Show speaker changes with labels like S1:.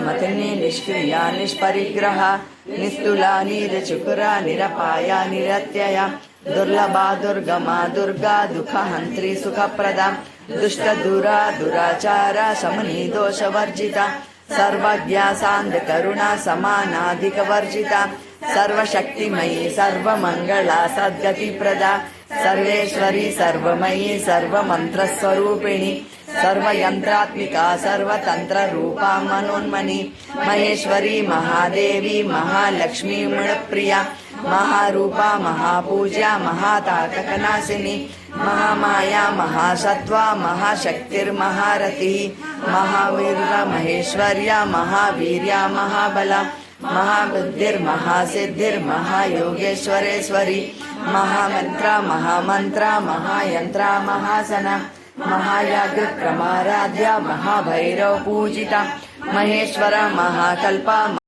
S1: मतिनी निष्क्रिया निष्परिग्रह निस्तुला नीरचुकुरा निरपाया निरत्यया दुर्लभा दुर्गमा Durga दुःखहन्त्री सुखप्रदा दुष्टदुरा दुराचारा शमनी दोषवर्जिता Sarvagya सान्ध Karuna समानाधिकवर्जिता सर्वशक्तिमयी सर्वमङ्गला सद्गतिप्रदा Sarveshwari सर्वमयी सर्वमन्त्रस्वरूपिणी सर्वयन्त्रात्मिका सर्वतन्त्ररूपा मनोन्मनी Maheshwari Mahadevi Mahalakshmi मृप्रिया महारूपा महापूज्या महाताटकनाशिनी Mahamaya महासत्त्वा महाशक्तिर्महारतिः महावीर्य महेश्वर्या महावीर्या महाबला महाबुद्धिर्महासिद्धिर्महायोगेश्वरेश्वरी महामन्त्रा महामन्त्रा महायन्त्रा महासना महायागक्रमाराध्या Mahabhairav Pujita Maheshwar महाकल्पा